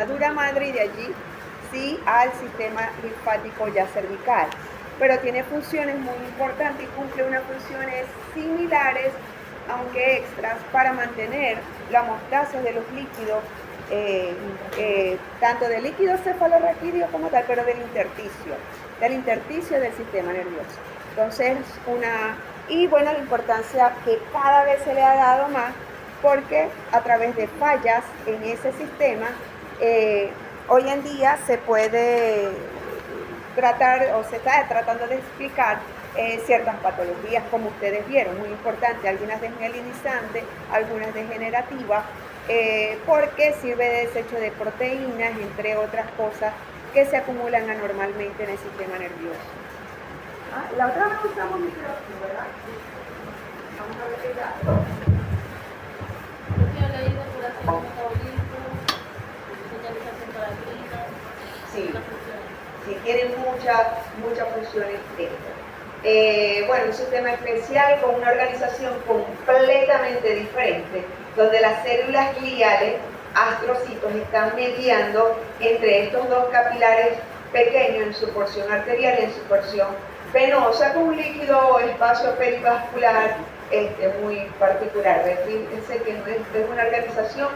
zona dura madre y de allí sí al sistema linfático ya cervical. Pero tiene funciones muy importantes y cumple unas funciones similares, aunque extras, para mantener la homeostasis de los líquidos, tanto del líquido cefalorraquídeo como tal, pero del intersticio del sistema nervioso. Entonces, y bueno, la importancia que cada vez se le ha dado más, porque a través de fallas en ese sistema, hoy en día se puede tratar, o se está tratando de explicar ciertas patologías, como ustedes vieron, muy importante, algunas desmielinizantes, algunas degenerativas, porque sirve de desecho de proteínas, entre otras cosas que se acumulan anormalmente en el sistema nervioso. La otra vez usamos micrófono, ¿verdad? Vamos a ver qué tal. Yo he leído por hacer un metabolismo, señalización para la clínica. Sí, sí, tienen muchas funciones dentro. Bueno, un sistema especial con una organización completamente diferente, donde las células gliales, astrocitos, están mediando entre estos dos capilares pequeños en su porción arterial y en su porción venosa, con un líquido o espacio perivascular muy particular. Fíjense que es una organización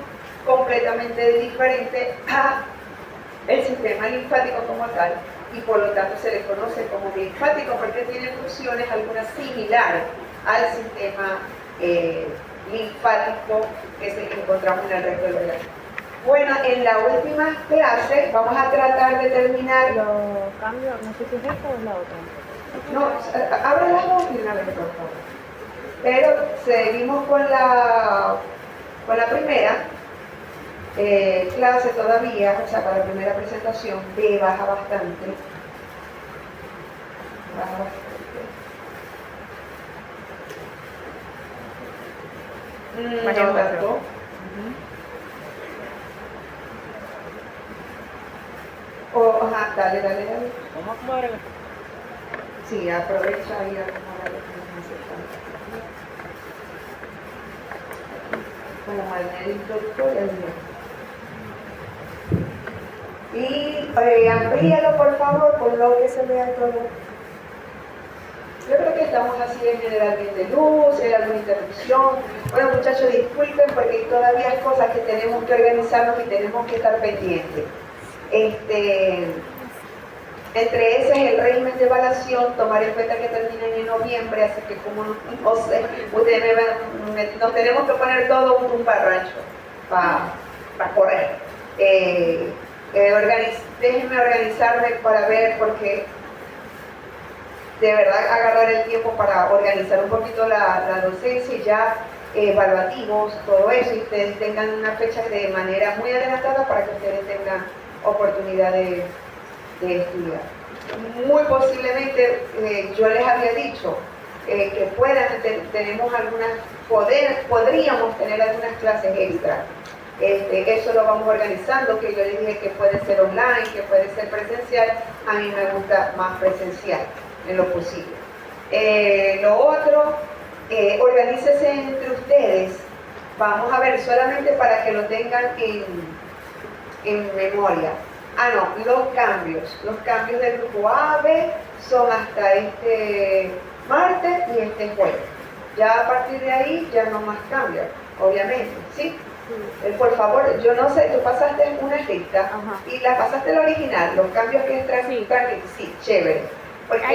completamente diferente a el sistema linfático como tal, y por lo tanto se le conoce como linfático porque tiene funciones algunas similares al sistema linfático que encontramos en el resto del organismo. Bueno, en la última clase vamos a tratar de terminar. Los cambios, no sé si es esta o es la otra. No, abre las dos y una vez, por favor. Pero seguimos con la primera clase todavía, o sea, para la primera presentación, baja bastante. Baja bastante. No tanto. Ajá, dale. ¿Cómo abre la? Sí, aprovecha y acomoda lo que necesitamos. Como al introductor y amplíalo por favor, por lo que se vea todo. Yo creo que estamos así en generalmente luz, hay alguna interrupción. Bueno, muchachos, disculpen porque hay todavía cosas que tenemos que organizarnos y tenemos que estar pendientes. Entre ese es el régimen de evaluación, tomar en cuenta que terminan en noviembre, así que como no sé, ustedes nos tenemos que poner todo un parrancho para correr. Déjenme organizarme para ver, porque de verdad agarrar el tiempo para organizar un poquito la docencia y ya evaluativos, todo eso, y ustedes tengan una fecha de manera muy adelantada para que ustedes tengan oportunidad de estudiar. Muy posiblemente, yo les había dicho que podríamos tener algunas clases extra. Eso lo vamos organizando, que yo les dije que puede ser online, que puede ser presencial. A mí me gusta más presencial en lo posible. Lo otro, organícese entre ustedes. Vamos a ver, solamente para que lo tengan en memoria. Los cambios del grupo A, B son hasta este martes y este jueves. Ya a partir de ahí ya no más cambios, obviamente, ¿sí? Por favor, yo no sé, tú pasaste una lista. Ajá. Y la pasaste la original, los cambios que entran, sí, chévere. Porque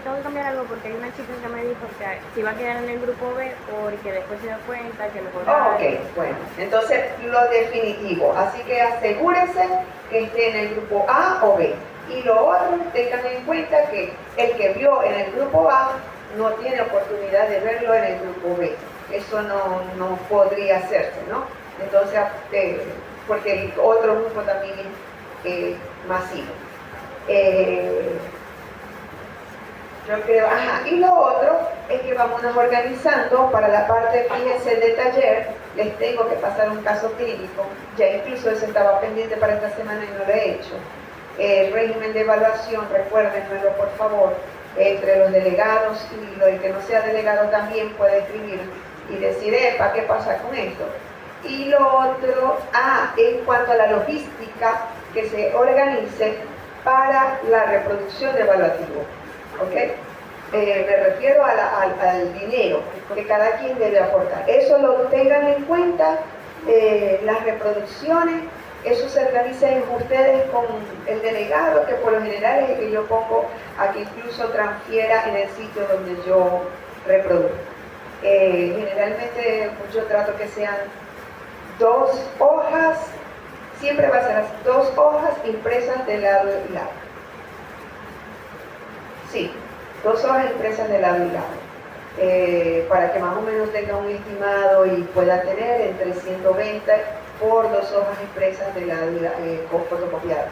tengo que cambiar algo porque hay una chica que me dijo que se iba a quedar en el grupo B porque después se dio cuenta que mejor. Ok, bueno, entonces lo definitivo, así que asegúrense que esté en el grupo A o B. Y lo otro, tengan en cuenta que el que vio en el grupo A no tiene oportunidad de verlo en el grupo B. Eso no podría hacerse, ¿no? Entonces, porque el otro grupo también es masivo. Yo creo, y lo otro es que vamos organizando para la parte, fíjense, de taller. Les tengo que pasar un caso clínico, ya incluso ese estaba pendiente para esta semana y no lo he hecho. El régimen de evaluación, recuérdenmelo por favor, entre los delegados y el que no sea delegado también puede escribir y decir, ¿qué pasa con esto? Y lo otro, en cuanto a la logística, que se organice para la reproducción de evaluativo. ¿Ok? Me refiero al dinero que cada quien debe aportar. Eso lo tengan en cuenta, las reproducciones, eso se organiza ustedes con el delegado, que por lo general es el que yo pongo a que incluso transfiera en el sitio donde yo reproduzco. Generalmente yo trato que sean 2 hojas, siempre va a ser así, 2 hojas impresas de lado y lado. Sí, 2 hojas impresas de lado y lado, para que más o menos tenga un estimado y pueda tener entre 120 por 2 hojas impresas de lado y lado, fotocopiadas.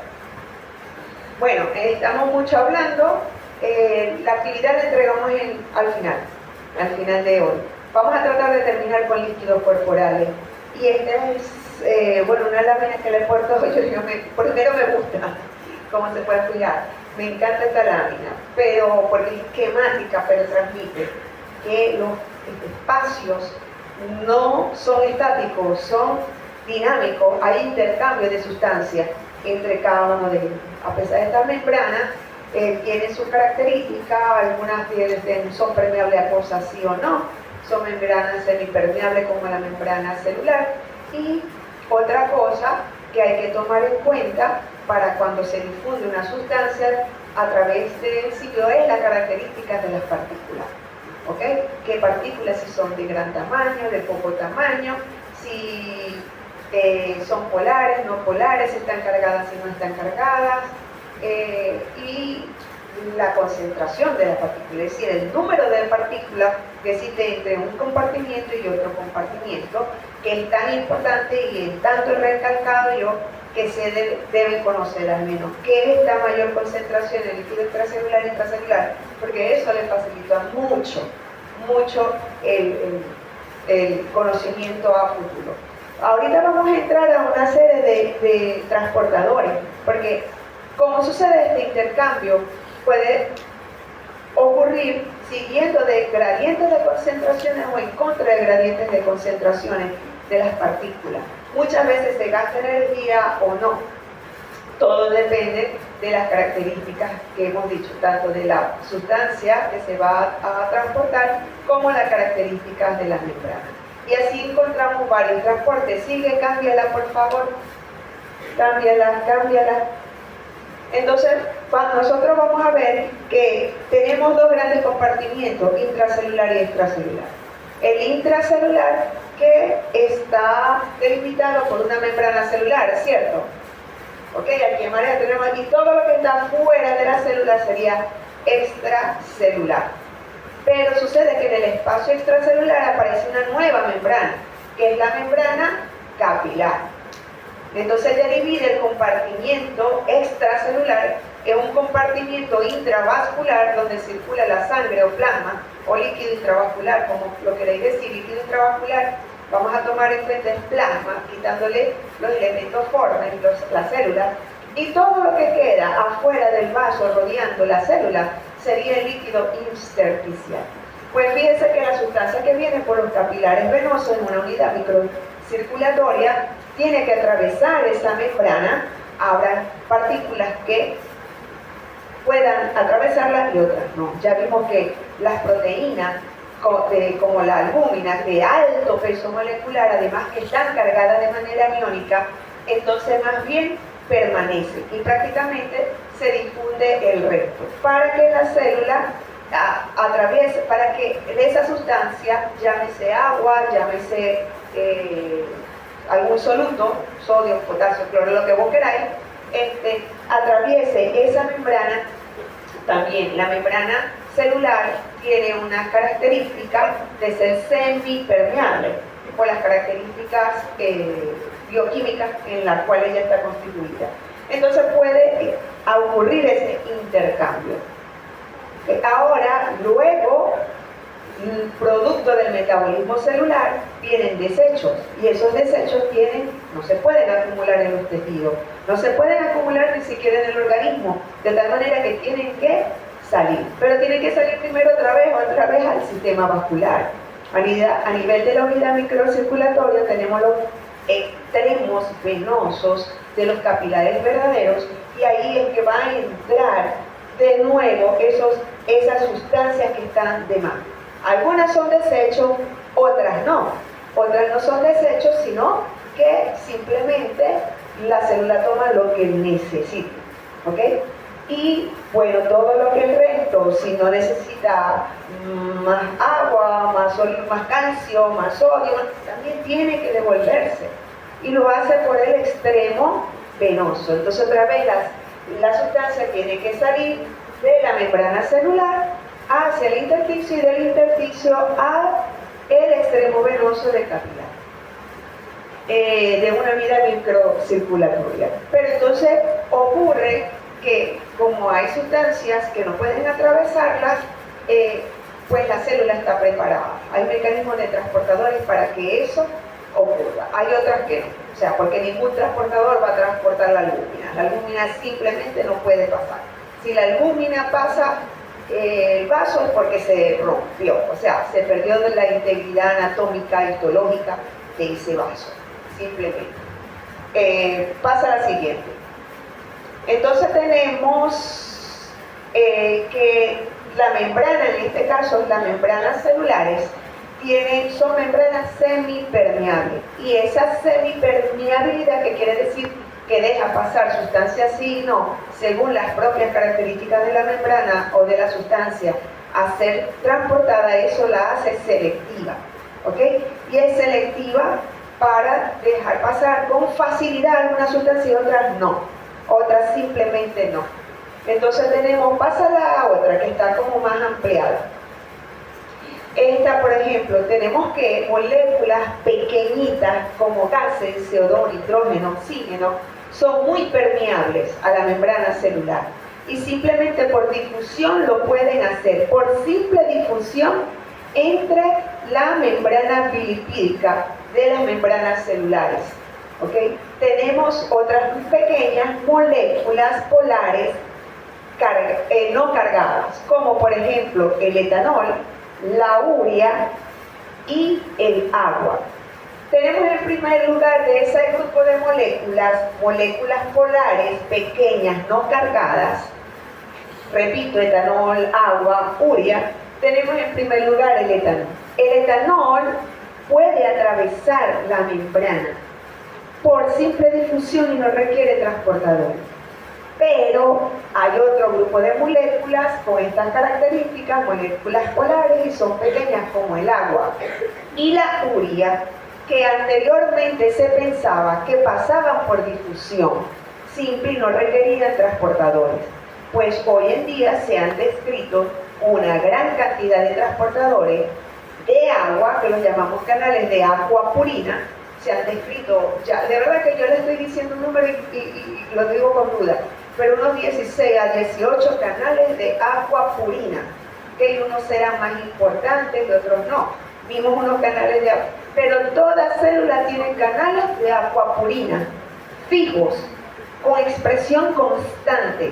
Bueno, estamos mucho hablando, la actividad la entregamos al final de hoy. Vamos a tratar de terminar con líquidos corporales. Y esta es, una lámina que le he puesto, primero me gusta, como se puede fijar. Me encanta esta lámina, pero porque es esquemática, pero transmite que los espacios no son estáticos, son dinámicos, hay intercambio de sustancias entre cada uno de ellos. A pesar de esta membrana, tiene sus características, algunas son permeables a cosas sí o no, son membranas semipermeables como la membrana celular. Y otra cosa que hay que tomar en cuenta para cuando se difunde una sustancia a través del sitio es las características de las partículas. ¿Ok? ¿Qué partículas? Si son de gran tamaño, de poco tamaño, si son polares, no polares, si están cargadas, si no están cargadas, y la concentración de las partículas, es decir, el número de partículas que existe entre un compartimiento y otro compartimiento, que es tan importante y en tanto he recalcado yo que se deben conocer al menos qué es la mayor concentración de líquido extracelular y intracelular, porque eso le facilita mucho el conocimiento a futuro. Ahorita vamos a entrar a una serie de transportadores, porque como sucede este intercambio, puede ocurrir siguiendo de gradientes de concentraciones o en contra de gradientes de concentraciones de las partículas. Muchas veces se gasta energía o no. Todo depende de las características que hemos dicho, tanto de la sustancia que se va a transportar como las características de la membrana. Y así encontramos varios transportes. Sigue, cámbiala por favor. Cámbiala. Entonces, nosotros vamos a ver que tenemos 2 grandes compartimientos, intracelular y extracelular. El intracelular, que está delimitado por una membrana celular, ¿cierto? Ok, aquí en manera tenemos aquí todo lo que está fuera de la célula sería extracelular. Pero sucede que en el espacio extracelular aparece una nueva membrana, que es la membrana capilar. Entonces ya divide el compartimiento extracelular en un compartimiento intravascular donde circula la sangre o plasma o líquido intravascular, como lo queréis decir, líquido intravascular. Vamos a tomar en cuenta el plasma, quitándole los elementos formes, las células, y todo lo que queda afuera del vaso rodeando la célula sería el líquido intersticial. Pues fíjense que la sustancia que viene por los capilares venosos en una unidad microcirculatoria tiene que atravesar esa membrana. Habrá partículas que puedan atravesarla y otras no. Ya vimos que las proteínas, como la albúmina, de alto peso molecular, además que están cargadas de manera iónica, entonces más bien permanece y prácticamente se difunde el resto, para que la célula atraviese, para que de esa sustancia, llámese agua, llámese algún soluto, sodio, potasio, cloro, lo que vos queráis, atraviese esa membrana. También la membrana celular tiene una característica de ser semipermeable por las características bioquímicas en las cuales ella está constituida. Entonces puede ocurrir ese intercambio. Ahora, luego, producto del metabolismo celular, vienen desechos, y esos desechos no se pueden acumular en los tejidos, no se pueden acumular ni siquiera en el organismo, de tal manera que tienen que salir, pero tienen que salir primero otra vez al sistema vascular. A nivel de la unidad microcirculatoria tenemos extremos venosos de los capilares verdaderos, y ahí es que va a entrar de nuevo esas sustancias que están de más. Algunas son desechos, otras no. Otras no son desechos, sino que simplemente la célula toma lo que necesita. ¿Ok? Y bueno, todo lo que el resto, si no necesita más agua, más calcio, más sodio, también tiene que devolverse. Y lo hace por el extremo venoso. Entonces otra vez la sustancia tiene que salir de la membrana celular hacia el intersticio y del intersticio al extremo venoso del capilar. De una vida microcirculatoria. Pero entonces ocurre que como hay sustancias que no pueden atravesarlas, pues la célula está preparada. Hay mecanismos de transportadores para que eso ocurra. Hay otras que no. O sea, porque ningún transportador va a transportar la albúmina. La albúmina simplemente no puede pasar. Si la albúmina pasa el vaso es porque se rompió. O sea, se perdió de la integridad anatómica, histológica de ese vaso. Simplemente. Pasa a la siguiente. Entonces tenemos que la membrana, en este caso las membranas celulares, son membranas semipermeables. Y esa semipermeabilidad, que quiere decir que deja pasar sustancias sí y no, según las propias características de la membrana o de la sustancia a ser transportada, eso la hace selectiva. ¿Ok? Y es selectiva para dejar pasar con facilidad algunas sustancias y otras no. Otras simplemente no. Entonces pasa la otra que está como más ampliada. Esta, por ejemplo, tenemos que moléculas pequeñitas como gases, CO2, nitrógeno, oxígeno, son muy permeables a la membrana celular y simplemente por difusión lo pueden hacer, por simple difusión entre la membrana bilipídica de las membranas celulares. ¿Okay? Tenemos otras pequeñas moléculas polares no cargadas, como por ejemplo el etanol, la urea y el agua. Tenemos en primer lugar de ese grupo de moléculas polares pequeñas no cargadas, repito, etanol, agua, urea. Tenemos en primer lugar el etanol. El etanol puede atravesar la membrana por simple difusión y no requiere transportadores. Pero hay otro grupo de moléculas con estas características, moléculas polares, y son pequeñas como el agua y la urea, que anteriormente se pensaba que pasaban por difusión simple y no requerían transportadores. Pues hoy en día se han descrito una gran cantidad de transportadores de agua, que los llamamos canales de aquapurina. Se han descrito, ya, de verdad que yo le estoy diciendo un número y lo digo con duda, pero unos 16 a 18 canales de aquapurina, que unos serán más importantes y otros no. Vimos unos canales de agua, pero toda célula tiene canales de aquapurina fijos, con expresión constante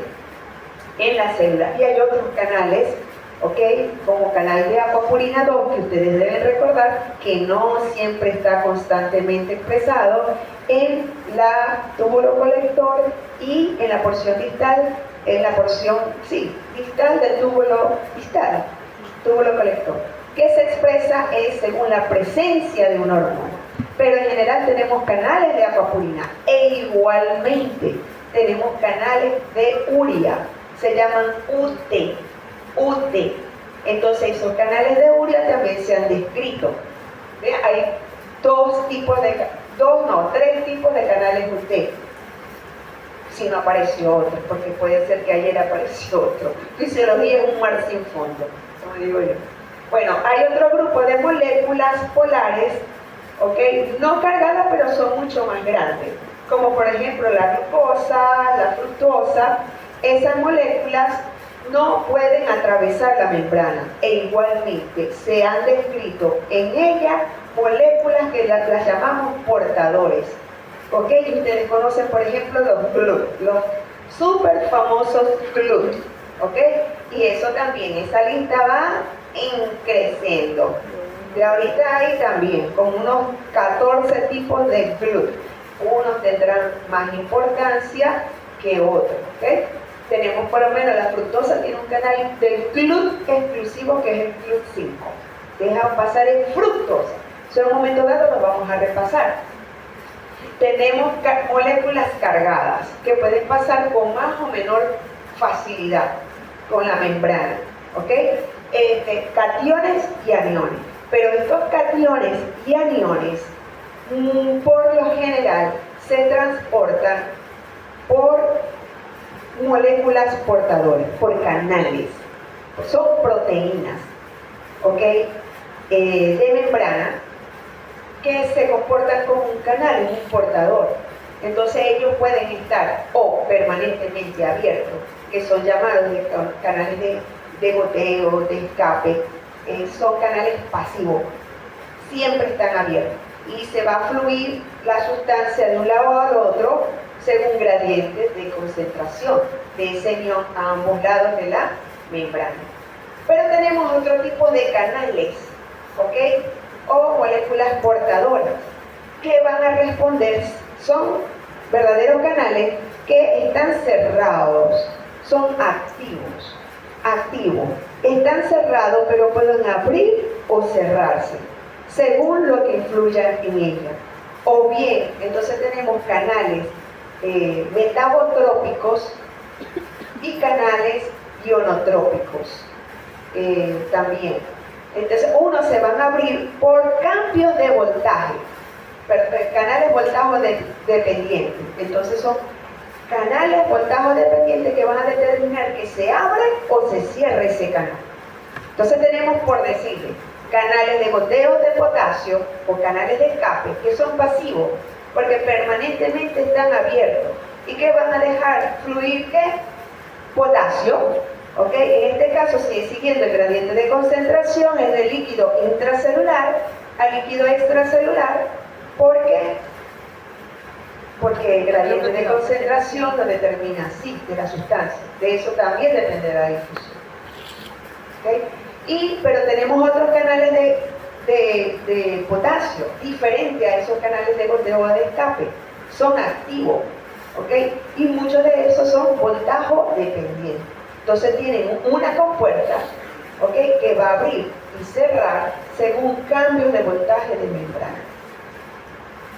en la célula. Y hay otros canales, ¿ok? Como canal de aquapurina 2, que ustedes deben recordar que no siempre está constantemente expresado en la túbulo colector y en la porción distal, distal del túbulo distal, túbulo colector, que se expresa según la presencia de una hormona. Pero en general tenemos canales de aquapurina e igualmente tenemos canales de urea, se llaman UT. Entonces esos canales de urea también se han descrito. Hay tres tipos de canales UT. Si no apareció otro, porque puede ser que ayer apareció otro. Fisiología es un mar sin fondo, como digo yo. Bueno, hay otro grupo de moléculas polares, ¿ok? No cargadas, pero son mucho más grandes, como por ejemplo la glucosa, la fructosa. Esas moléculas no pueden atravesar la membrana e igualmente se han descrito en ellas moléculas que las llamamos portadores. ¿Ok? Y ustedes conocen, por ejemplo, los GLUT, los súper famosos GLUT. ¿Ok? Y eso también, esa lista va creciendo. De ahorita hay también como unos 14 tipos de GLUT. Unos tendrán más importancia que otros, ¿ok? Tenemos por lo menos la fructosa, tiene un canal del GLUT exclusivo que es el GLUT 5. Dejan pasar en fructosa. En un momento dado lo vamos a repasar. Tenemos moléculas cargadas que pueden pasar con más o menor facilidad con la membrana, ¿ok? Cationes y aniones. Pero estos cationes y aniones, por lo general, se transportan por moléculas portadoras, por canales. Son proteínas, ¿ok? De membrana que se comportan como un canal, un portador. Entonces ellos pueden estar o permanentemente abiertos, que son llamados canales de goteo, de escape, son canales pasivos, siempre están abiertos y se va a fluir la sustancia de un lado al otro según gradientes de concentración de ese ion a ambos lados de la membrana. Pero tenemos otro tipo de canales, ¿ok? O moléculas portadoras que van a responder, son verdaderos canales que están cerrados, son activos, están cerrados pero pueden abrir o cerrarse según lo que influya en ella. O bien, entonces tenemos canales metabotrópicos y canales ionotrópicos también. Entonces, unos se van a abrir por cambios de voltaje, canales voltaje dependientes. Entonces, son canales voltaje dependientes que van a determinar que se abre o se cierre ese canal. Entonces, tenemos, por decirle, canales de goteo de potasio o canales de escape que son pasivos porque permanentemente están abiertos y que van a dejar fluir ¿qué? Potasio. ¿Ok? En este caso sigue siguiendo el gradiente de concentración es de líquido intracelular a líquido extracelular. ¿Por qué? Porque el gradiente de concentración lo determina así de la sustancia. De eso también depende la difusión. ¿Ok? Pero tenemos otros canales de potasio diferentes a esos canales de goteo o de escape. Son activos. ¿Ok? Y muchos de esos son voltajo dependientes. Entonces tienen una compuerta, ¿ok? Que va a abrir y cerrar según cambios de voltaje de membrana.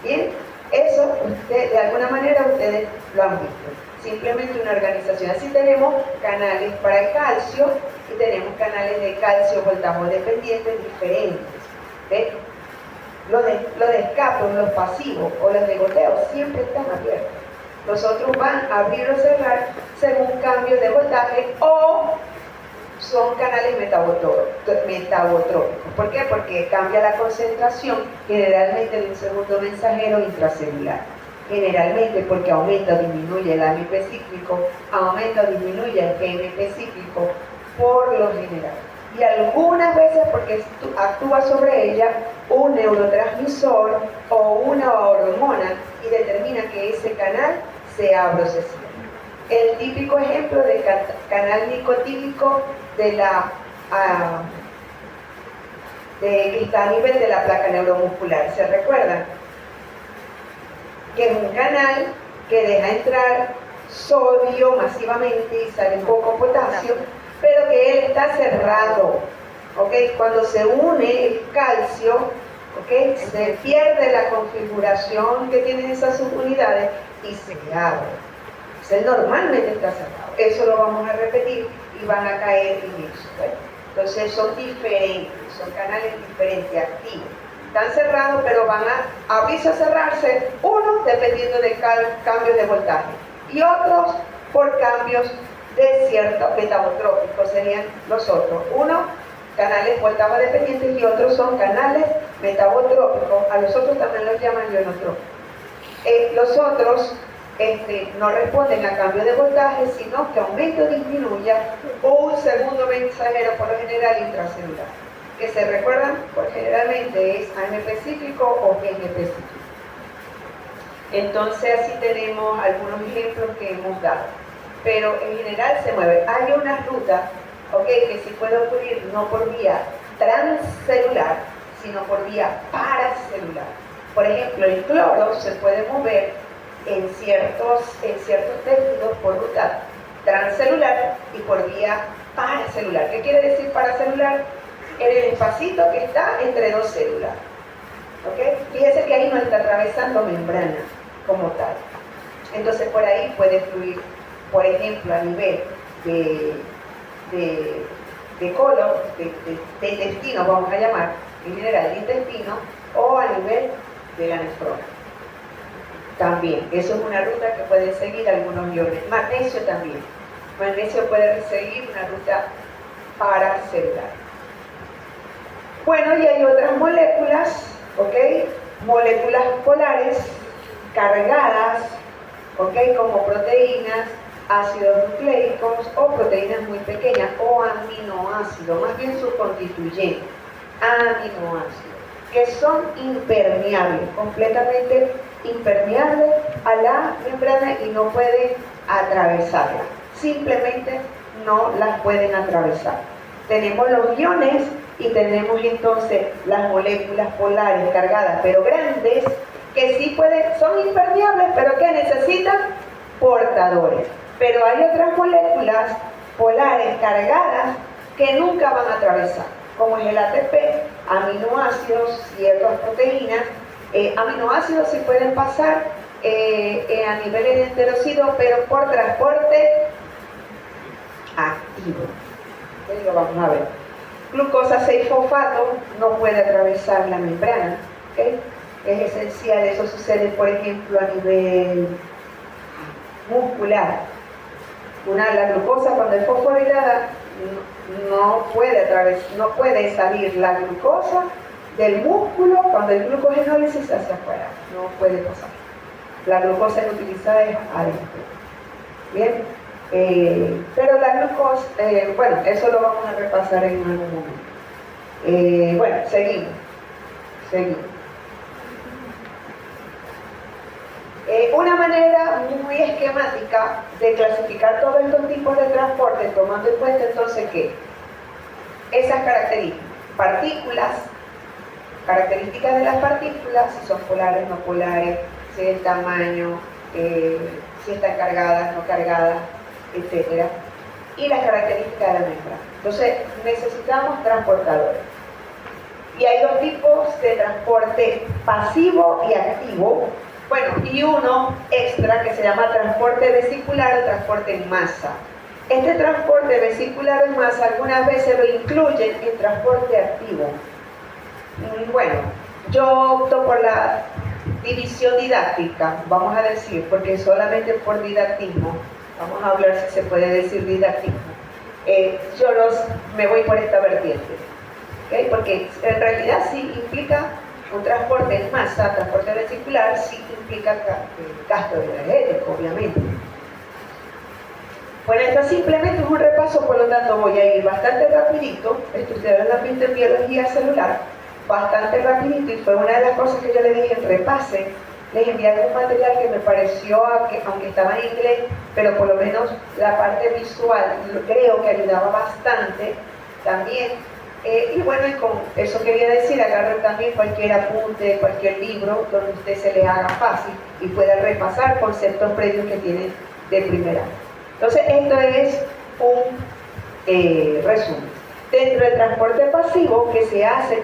Bien, eso de alguna manera ustedes lo han visto. Simplemente una organización. Así tenemos canales para el calcio y tenemos canales de calcio voltaje dependientes diferentes. ¿Ven? Los de escape, los pasivos o los de goteo siempre están abiertos. Los otros van a abrir o cerrar según cambios de voltaje o son canales metabotrópicos. ¿Por qué? Porque cambia la concentración generalmente de un segundo mensajero intracelular. Generalmente porque aumenta o disminuye el AMP cíclico, aumenta o disminuye el GMP cíclico por lo general. Y algunas veces porque actúa sobre ella un neurotransmisor o una hormona y determina que ese canal se abre o se cierra. El típico ejemplo de canal nicotínico que está a nivel de la placa neuromuscular. ¿Se recuerdan? Que es un canal que deja entrar sodio masivamente y sale poco potasio, pero que él está cerrado. ¿Okay? Cuando se une el calcio, ¿okay? Se pierde la configuración que tienen esas subunidades y se abre. Él normalmente está cerrado. Eso lo vamos a repetir y van a caer en eso. ¿Verdad? Entonces son diferentes, son canales diferentes, activos. Están cerrados, pero van a abrirse o cerrarse, unos dependiendo de cambios de voltaje y otros por cambios de ciertos metabotrópicos, serían los otros. Uno, canales voltaje dependientes y otros son canales metabotrópicos. A los otros también los llaman ionotrópicos. Los otros no responden a cambio de voltaje, sino que aumenta o disminuya un segundo mensajero, por lo general intracelular, que se recuerdan, pues generalmente es AMP cíclico o GMP cíclico. Entonces así tenemos algunos ejemplos que hemos dado, pero en general se mueve. Hay una ruta, que sí puede ocurrir no por vía transcelular, sino por vía paracelular. Por ejemplo, el cloro se puede mover en ciertos tejidos por ruta transcelular y por vía paracelular. ¿Qué quiere decir paracelular? En el espacito que está entre dos células. ¿Okay? Fíjese que ahí no está atravesando membrana como tal. Entonces por ahí puede fluir, por ejemplo, a nivel de colon, de intestino, vamos a llamar, en general de intestino, o a nivel de la nefrona. También, eso es una ruta que pueden seguir algunos iones. Magnesio también. Magnesio puede seguir una ruta paracelular. Bueno, y hay otras moléculas, ¿ok? Moléculas polares cargadas, ¿ok? Como proteínas, ácidos nucleicos o proteínas muy pequeñas o aminoácidos, más bien sus constituyentes, aminoácidos, que son impermeables, completamente impermeables a la membrana y no pueden atravesarla, simplemente no las pueden atravesar. Tenemos los iones y tenemos entonces las moléculas polares cargadas, pero grandes, que sí son impermeables, pero que necesitan portadores. Pero hay otras moléculas polares cargadas que nunca van a atravesar, como es el ATP, aminoácidos, ciertas proteínas. Aminoácidos sí pueden pasar a niveles de enterocitos, pero por transporte activo. Entonces lo vamos a ver. Glucosa 6-fosfato no puede atravesar la membrana, ¿okay? Es esencial, eso sucede por ejemplo a nivel muscular. La glucosa cuando es fosforilada no puede salir la glucosa del músculo cuando el glucogenólisis hacia afuera, no puede pasar. La glucosa es utilizada adentro. Bien, pero la glucosa, bueno, eso lo vamos a repasar en algún momento. Bueno, seguimos. Una manera muy esquemática de clasificar todos estos tipos de transporte, tomando en cuenta entonces que esas características de las partículas, si son polares, no polares, si el tamaño, si están cargadas, no cargadas, etc. Y las características de la membrana. Entonces necesitamos transportadores. Y hay dos tipos de transporte pasivo y activo. Bueno, y uno extra que se llama transporte vesicular o transporte en masa. Este transporte vesicular en masa algunas veces lo incluyen en transporte activo. Bueno, yo opto por la división didáctica, vamos a decir, porque solamente por didactismo, vamos a hablar si se puede decir didactismo, me voy por esta vertiente, ¿okay? Porque en realidad sí implica un transporte en masa, transporte vesicular, sí implica gasto energético, obviamente. Bueno, esto simplemente es un repaso, por lo tanto voy a ir bastante rapidito, estudiar el ambiente en biología celular, bastante rapidito, y fue una de las cosas que yo le dije, repase, les envié algún material que me pareció, aunque estaba en inglés, pero por lo menos la parte visual creo que ayudaba bastante también. Y bueno, y con eso quería decir, agarren también cualquier apunte, cualquier libro donde usted se le haga fácil y pueda repasar conceptos previos que tienen de primera. Entonces, esto es un resumen. Dentro del transporte pasivo, que se hace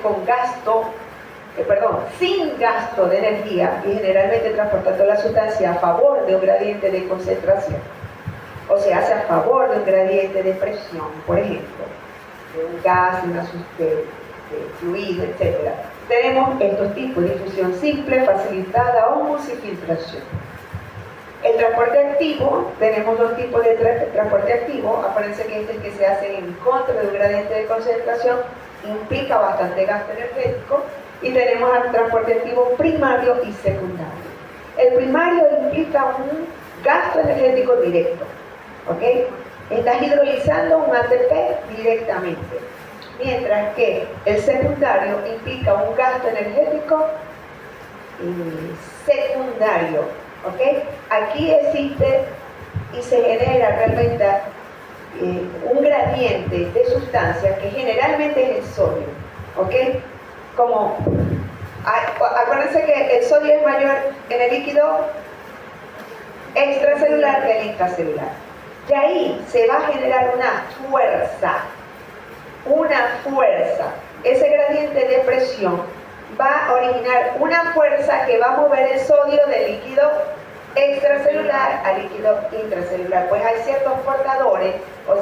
sin gasto de energía y generalmente transportando la sustancia a favor de un gradiente de concentración, o se hace a favor de un gradiente de presión, por ejemplo, de un gas, de fluido, etc. Tenemos estos tipos de difusión simple, facilitada o musifiltración. El transporte activo, tenemos dos tipos de transporte activo. Aparece que este es que se hace en contra de un gradiente de concentración, implica bastante gasto energético. Y tenemos al transporte activo primario y secundario. El primario implica un gasto energético directo, ¿ok? Estás hidrolizando un ATP directamente, mientras que el secundario implica un gasto energético secundario, ¿ok? Aquí existe y se genera realmente un gradiente de sustancia que generalmente es el sodio, ¿ok? como, acuérdense que el sodio es mayor en el líquido extracelular que el intracelular. De ahí se va a generar una fuerza. Ese gradiente de presión va a originar una fuerza que va a mover el sodio del líquido extracelular al líquido intracelular. Pues hay ciertos portadores o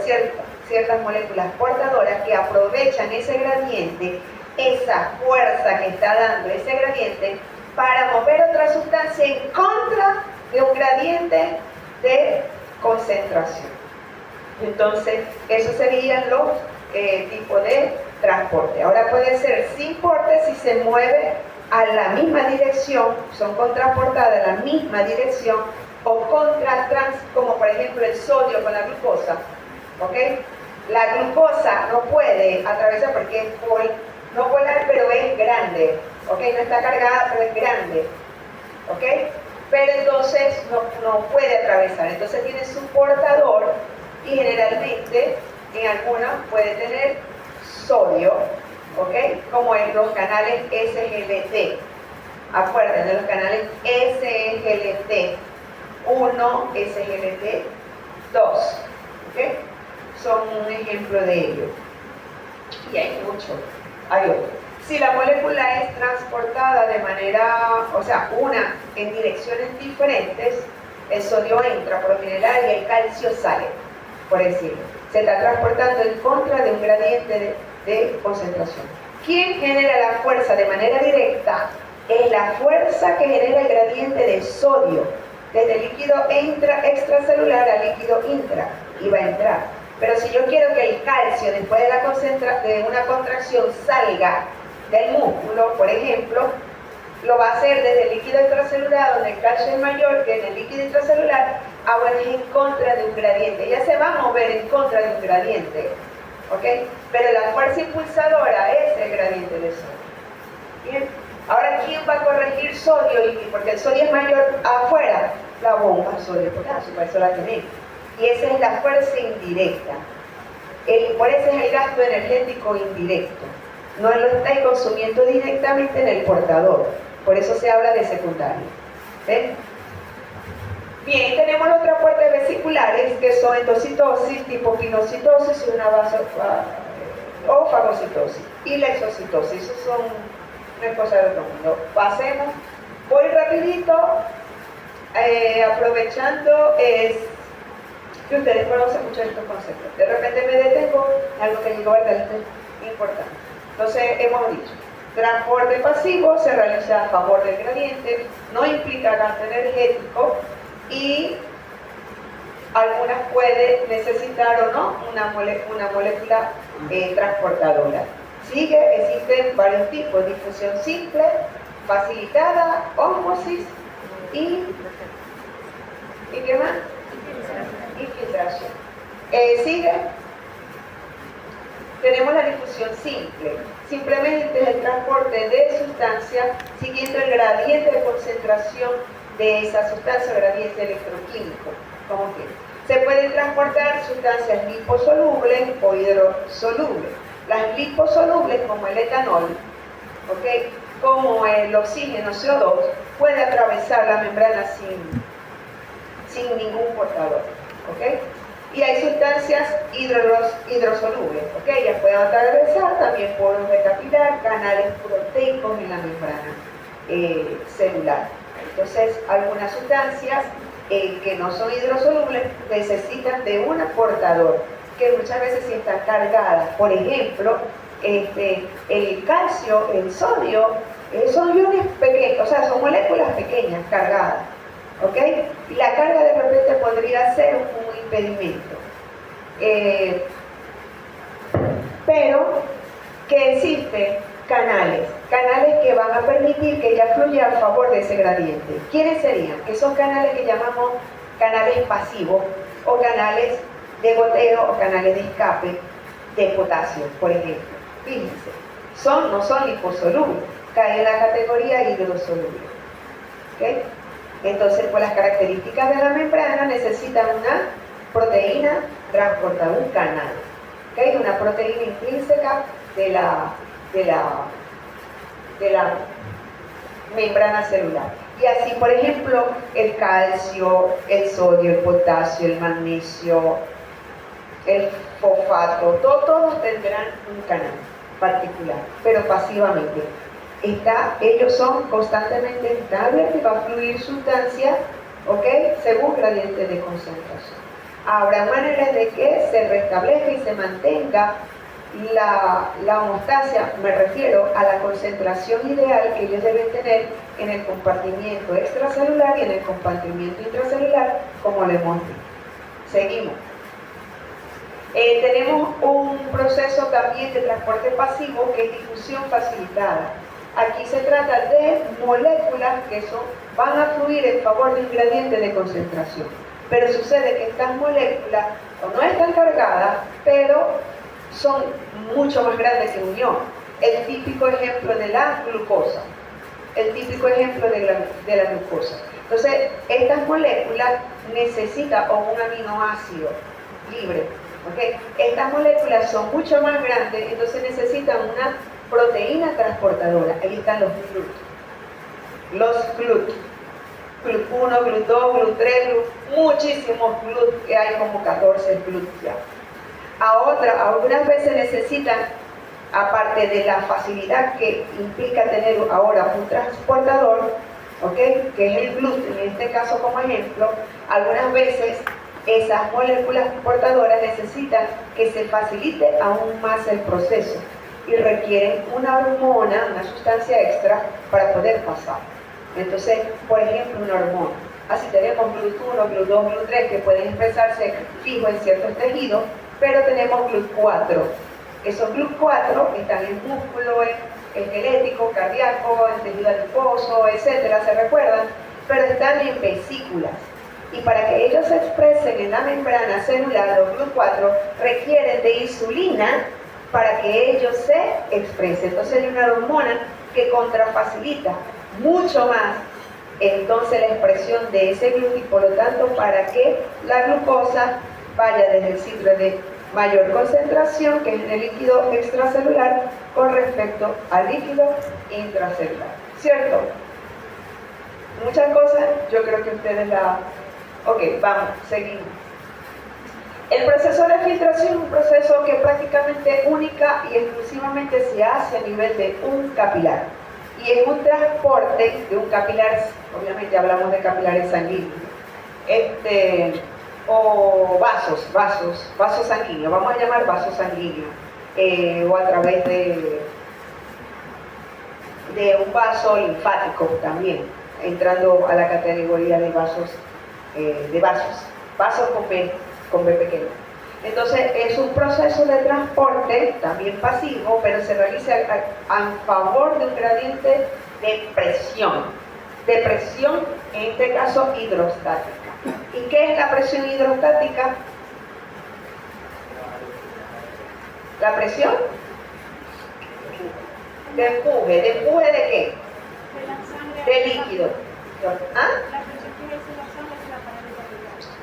ciertas moléculas portadoras que aprovechan ese gradiente, esa fuerza que está dando ese gradiente, para mover otra sustancia en contra de un gradiente de concentración. Entonces, esos serían los tipos de transporte. Ahora puede ser sin porte si se mueve a la misma dirección, son contraportadas a la misma dirección, o como por ejemplo el sodio con la glucosa. ¿Ok? La glucosa no puede atravesar porque es no polar, pero es grande. ¿Ok? No está cargada, pero es grande. ¿Ok? Pero entonces no puede atravesar. Entonces tiene su portador y generalmente en algunas puede tener sodio, ¿ok? Como en los canales SGLT. Acuérdense de los canales SGLT 1, SGLT 2, ¿ok? Son un ejemplo de ello. Y hay muchos, hay otros. Si la molécula es transportada de manera, o sea, una en direcciones diferentes, el sodio entra por lo general y el calcio sale, por decirlo. Se está transportando en contra de un gradiente de concentración. ¿Quién genera la fuerza de manera directa? Es la fuerza que genera el gradiente de sodio, desde el líquido extracelular al líquido intra, y va a entrar. Pero si yo quiero que el calcio, después de una contracción, salga del músculo, por ejemplo, lo va a hacer desde el líquido extracelular, donde el calcio es mayor que en el líquido intracelular. Ahora es en contra de un gradiente, ya se va a mover en contra de un gradiente, ¿ok? Pero la fuerza impulsadora es el gradiente de sodio. Bien, ahora ¿quién va a corregir sodio? Porque el sodio es mayor afuera, la bomba sodio-potasio, por eso la tenemos. Y esa es la fuerza indirecta. Por eso es el gasto energético indirecto. No lo estáis consumiendo directamente en el portador. Por eso se habla de secundario. ¿Ven? Bien, tenemos los transportes vesiculares, que son endocitosis, tipo pinocitosis y una o fagocitosis. Y la exocitosis. Esos son una cosa de otro mundo. Pasemos. Voy rapidito, aprovechando que ustedes conocen mucho de estos conceptos. De repente me detengo en algo que llegó a ser importante. Entonces, hemos dicho, transporte pasivo se realiza a favor del gradiente, no implica gasto energético y algunas puede necesitar o no una molécula transportadora. Existen varios tipos: difusión simple, facilitada, ósmosis y ¿qué más? Infiltración. Sigue. Tenemos la difusión simple. Simplemente es el transporte de sustancias siguiendo el gradiente de concentración de esa sustancia, gradiente electroquímico, como que se pueden transportar sustancias liposolubles o hidrosolubles. Las liposolubles, como el etanol, ¿okay?, como el oxígeno CO2, puede atravesar la membrana sin ningún portador, ¿okay? Y hay sustancias hidrosolubles, ¿okay? Ellas pueden atravesar también poros de capilar, canales proteicos en la membrana celular. Entonces, algunas sustancias que no son hidrosolubles necesitan de un portador, que muchas veces sí están cargadas. Por ejemplo, el calcio, el sodio, son iones pequeños, o sea, son moléculas pequeñas cargadas, ¿ok? Y la carga de repente podría ser un impedimento. Pero que existen canales que van a permitir que ella fluya a favor de ese gradiente. ¿Quiénes serían? Que son canales que llamamos canales pasivos, o canales de goteo, o canales de escape de potasio, por ejemplo. Fíjense, no son liposolubles, caen en la categoría hidrosoluble. ¿Okay? Entonces, por las características de la membrana, necesitan una proteína transportadora, un canal. ¿Okay? Una proteína intrínseca de la de la membrana celular. Y así, por ejemplo, el calcio, el sodio, el potasio, el magnesio, el fosfato, todos tendrán un canal particular, pero pasivamente. Ellos son constantemente estables y va a fluir sustancia, ¿ok? Según gradiente de concentración. Habrá maneras de que se restablezca y se mantenga la homeostasia, me refiero a la concentración ideal que ellos deben tener en el compartimiento extracelular y en el compartimiento intracelular, como lo hemos visto. Seguimos. Tenemos un proceso también de transporte pasivo que es difusión facilitada. Aquí se trata de moléculas que van a fluir en favor de un gradiente de concentración. Pero sucede que estas moléculas no están cargadas, pero son mucho más grandes que un ion. El típico ejemplo de la glucosa. El típico ejemplo de la glucosa. Entonces, estas moléculas necesitan un aminoácido libre. ¿Okay? Estas moléculas son mucho más grandes, entonces necesitan una proteína transportadora. Ahí están los GLUT. Los GLUT. GLUT1, GLUT2, GLUT3, muchísimos GLUT, que hay como 14 GLUT ya. Algunas veces necesitan, aparte de la facilidad que implica tener ahora un transportador, ¿okay? Que es el GLUT, en este caso como ejemplo, algunas veces esas moléculas portadoras necesitan que se facilite aún más el proceso y requieren una hormona, una sustancia extra para poder pasar. Entonces, por ejemplo, una hormona. Así tenemos GLUT1, GLUT2, GLUT3 que pueden expresarse fijo en ciertos tejidos, pero tenemos GLUT4. Esos GLUT4 están en músculo, en esquelético, cardíaco, en tejido adiposo, etcétera, ¿se recuerdan? Pero están en vesículas. Y para que ellos se expresen en la membrana celular, los GLUT4 requieren de insulina para que ellos se expresen. Entonces hay una hormona que contrafacilita mucho más entonces la expresión de ese GLUT y por lo tanto para que la glucosa vaya desde el sitio de mayor concentración, que es en el líquido extracelular, con respecto al líquido intracelular. ¿Cierto? Muchas cosas, yo creo que ustedes la... Ok, vamos, seguimos. El proceso de filtración es un proceso que prácticamente única y exclusivamente se hace a nivel de un capilar. Y es un transporte de un capilar, obviamente hablamos de capilares sanguíneos, o vasos sanguíneos, vamos a llamar vasos sanguíneos, o a través de un vaso linfático también, entrando a la categoría de vasos con B pequeño. Entonces es un proceso de transporte también pasivo, pero se realiza a favor de un gradiente de presión en este caso hidrostática. ¿Y qué es la presión hidrostática? La presión de empuje ¿de qué? De líquido. ¿Ah?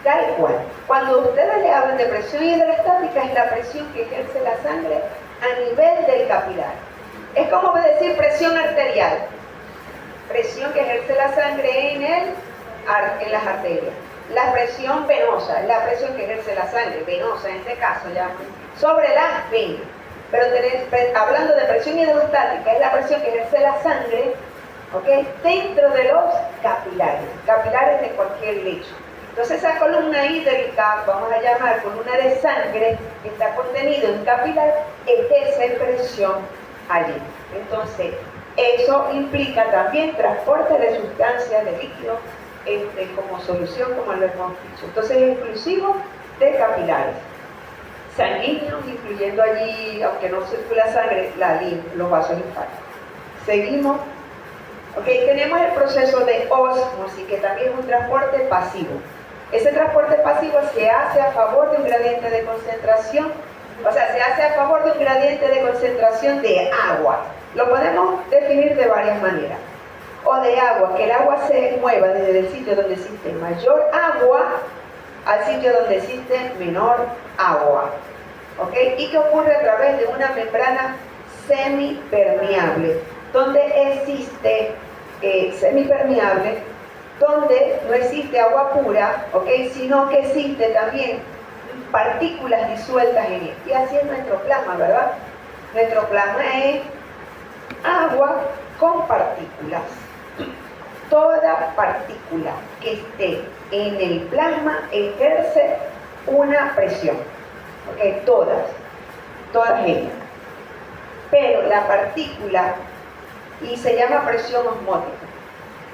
Tal cual. Cuando ustedes le hablan de presión hidrostática, es la presión que ejerce la sangre a nivel del capilar. Es como decir presión arterial. Presión que ejerce la sangre en las arterias. La presión venosa es la presión que ejerce la sangre, venosa en este caso ya, sobre las venas. Pero hablando de presión hidrostática, es la presión que ejerce la sangre, ¿okay? Dentro de los capilares de cualquier lecho. Entonces esa columna hídrica, vamos a llamar columna de sangre, que está contenido en capilar, ejerce presión allí. Entonces, eso implica también transporte de sustancias, de líquidos, como solución, como lo hemos dicho. Entonces es exclusivo de capilares. Sanguíneos, incluyendo allí, aunque no circula sangre, los vasos linfáticos. Seguimos. Ok, tenemos el proceso de ósmosis, que también es un transporte pasivo. Ese transporte pasivo se hace a favor de un gradiente de concentración, o sea, se hace a favor de un gradiente de concentración de agua. Lo podemos definir de varias maneras. O de agua, que el agua se mueva desde el sitio donde existe mayor agua al sitio donde existe menor agua. ¿Ok? Y que ocurre a través de una membrana semipermeable. donde existe semipermeable, donde no existe agua pura, ¿ok? Sino que existe también partículas disueltas en él. Y así es nuestro plasma, ¿verdad? Nuestro plasma es agua con partículas. Toda partícula que esté en el plasma ejerce una presión, ¿ok? Todas ellas. Pero la partícula, y se llama presión osmótica,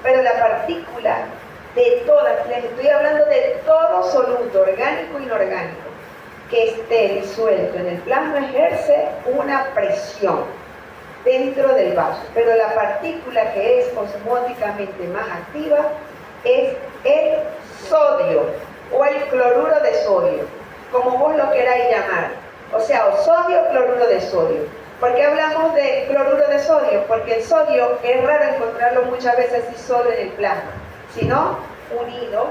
pero la partícula de todas, les estoy hablando de todo soluto, orgánico e inorgánico, que esté disuelto en el plasma ejerce una presión dentro del vaso, pero la partícula que es osmóticamente más activa es el sodio o el cloruro de sodio, como vos lo queráis llamar, o sea, o sodio o cloruro de sodio. ¿Por qué hablamos de cloruro de sodio? Porque el sodio es raro encontrarlo muchas veces así solo en el plasma, sino unido,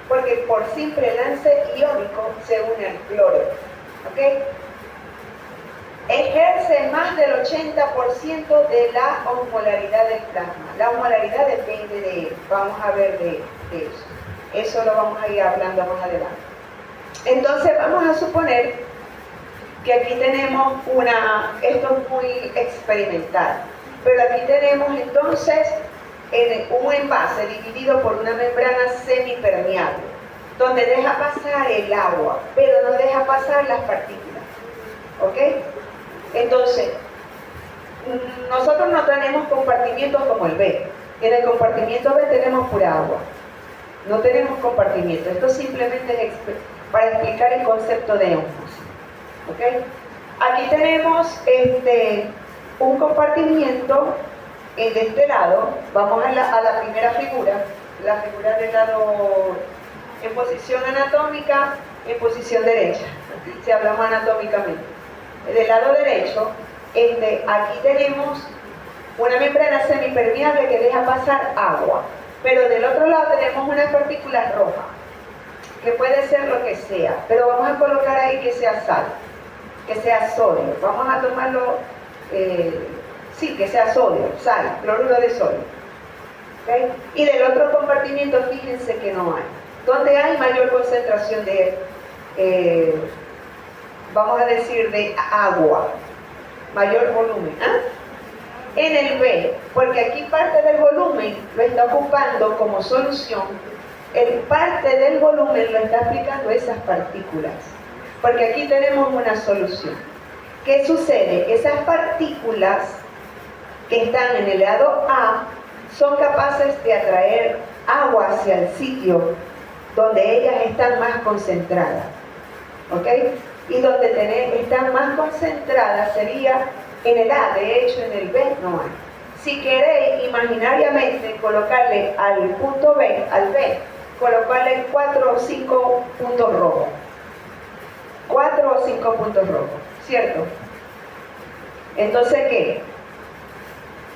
porque por simple lance iónico se une al cloro, ¿ok? Ejerce más del 80% de la osmolaridad del plasma. La osmolaridad depende de él. Vamos a ver de eso. Eso lo vamos a ir hablando más adelante. Entonces vamos a suponer que aquí tenemos esto es muy experimental, pero aquí tenemos entonces un envase dividido por una membrana semipermeable, donde deja pasar el agua, pero no deja pasar las partículas, ¿ok? Entonces, nosotros no tenemos compartimientos como el B. En el compartimiento B tenemos pura agua. No tenemos compartimiento. Esto simplemente es para explicar el concepto de ósmosis. ¿Okay? Aquí tenemos un compartimiento de este lado. Vamos a la primera figura, la figura del lado en posición anatómica, en posición derecha, si hablamos anatómicamente. Del lado derecho, aquí tenemos una membrana semipermeable que deja pasar agua, pero del otro lado tenemos unas partículas rojas, que puede ser lo que sea, pero vamos a colocar ahí que sea sal, que sea sodio. Vamos a tomarlo, sí, que sea sodio, sal, cloruro de sodio. ¿Okay? Y del otro compartimiento, fíjense que no hay. ¿Dónde hay mayor concentración de, vamos a decir, de agua? Mayor volumen. ¿Ah? En el B, porque aquí parte del volumen lo está ocupando como solución, parte del volumen lo está aplicando esas partículas, porque aquí tenemos una solución. ¿Qué sucede? Esas partículas que están en el lado A son capaces de atraer agua hacia el sitio donde ellas están más concentradas, ¿ok? Y donde están más concentradas sería en el A, de hecho en el B no hay. Si queréis imaginariamente colocarle al punto B, al B, colocarle 4 o 5 puntos rojos. 4 o 5 puntos rojos, ¿cierto? Entonces, ¿qué?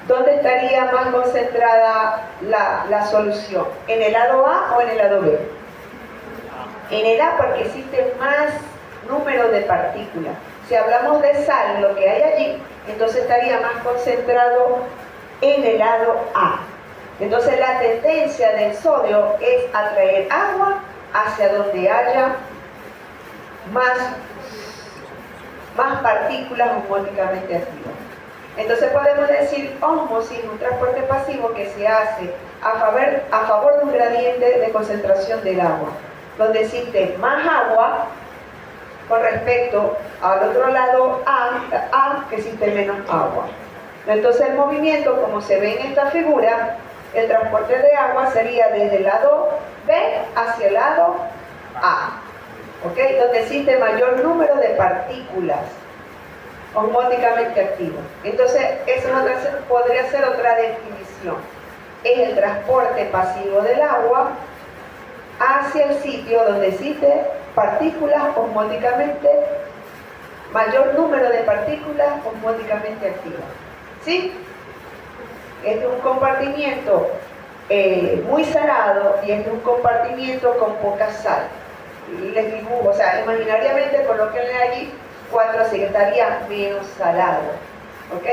¿Dónde estaría más concentrada la solución? ¿En el lado A o en el lado B? En el A, porque existe más número de partículas. Si hablamos de sal, lo que hay allí, entonces estaría más concentrado en el lado A. Entonces la tendencia del sodio es atraer agua hacia donde haya más partículas osmóticamente activas. Entonces podemos decir ósmosis, un transporte pasivo que se hace a favor de un gradiente de concentración del agua, donde existe más agua con respecto al otro lado A que existe menos agua. Entonces el movimiento, como se ve en esta figura, el transporte de agua sería desde el lado B hacia el lado A, ¿ok? Donde existe mayor número de partículas osmóticamente activas. Entonces, eso podría ser otra definición. Es el transporte pasivo del agua hacia el sitio donde existe partículas osmóticamente, mayor número de partículas osmóticamente activas. ¿Sí? Este es un compartimiento muy salado y este es un compartimiento con poca sal. Les dibujo, o sea, imaginariamente colóquenle allí 4, así que estaría menos salado. ¿Ok?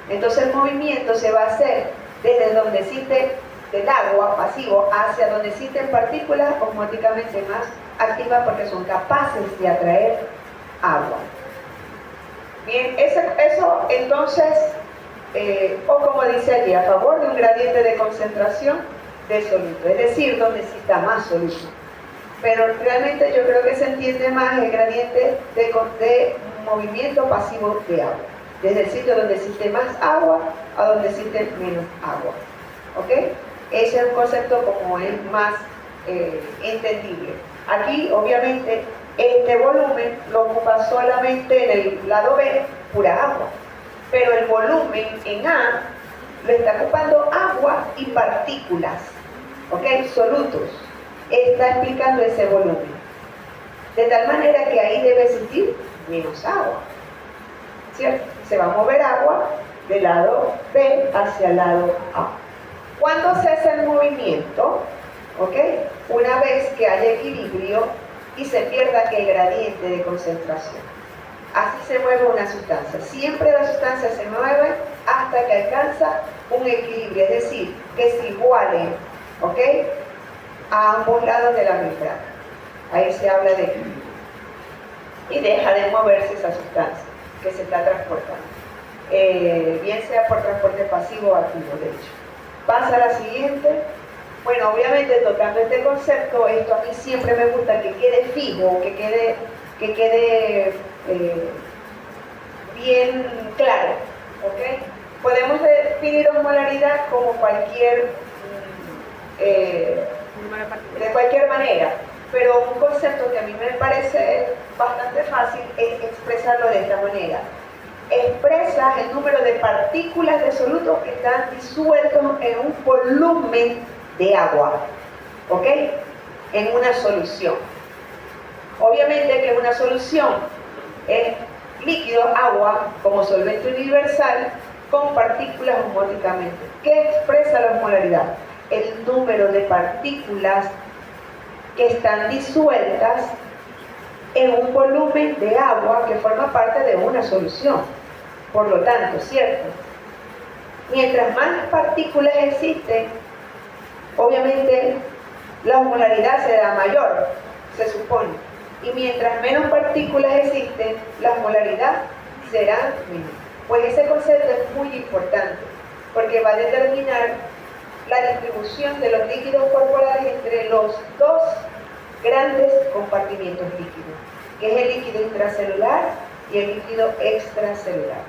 Entonces el movimiento se va a hacer desde donde existe del agua pasivo hacia donde existen partículas osmóticamente más activas porque son capaces de atraer agua. Bien, eso entonces, o como dice allí, a favor de un gradiente de concentración de soluto, es decir, donde exista más soluto. Pero realmente yo creo que se entiende más el gradiente de movimiento pasivo de agua, desde el sitio donde existe más agua a donde existe menos agua. ¿Ok? Ese es un concepto como es más entendible. Aquí, obviamente, este volumen lo ocupa solamente en el lado B, pura agua. Pero el volumen en A lo está ocupando agua y partículas, ¿ok? Solutos. Está explicando ese volumen. De tal manera que ahí debe existir menos agua, ¿cierto? Se va a mover agua del lado B hacia el lado A. ¿Cuándo cesa el movimiento? ¿Ok? Una vez que haya equilibrio y se pierda aquel gradiente de concentración. Así se mueve una sustancia. Siempre la sustancia se mueve hasta que alcanza un equilibrio, es decir, que se igualen, ¿ok?, a ambos lados de la membrana. Ahí se habla de equilibrio. Y deja de moverse esa sustancia que se está transportando. Bien sea por transporte pasivo o activo, de hecho. Pasa a la siguiente. Bueno, obviamente tocando este concepto, esto a mí siempre me gusta que quede fijo, que quede bien claro, ¿ok? Podemos definir osmolaridad como cualquier, de cualquier manera, pero un concepto que a mí me parece bastante fácil es expresarlo de esta manera. Expresa el número de partículas de soluto que están disueltos en un volumen de agua, ¿ok?, en una solución. Obviamente que una solución es líquido, agua, como solvente universal, con partículas osmóticamente. ¿Qué expresa la osmolaridad? El número de partículas que están disueltas en un volumen de agua que forma parte de una solución. Por lo tanto, ¿cierto? Mientras más partículas existen, obviamente la osmolaridad será mayor, se supone. Y mientras menos partículas existen, la osmolaridad será menor. Pues ese concepto es muy importante, porque va a determinar la distribución de los líquidos corporales entre los dos grandes compartimotos líquidos, que es el líquido intracelular y el líquido extracelular.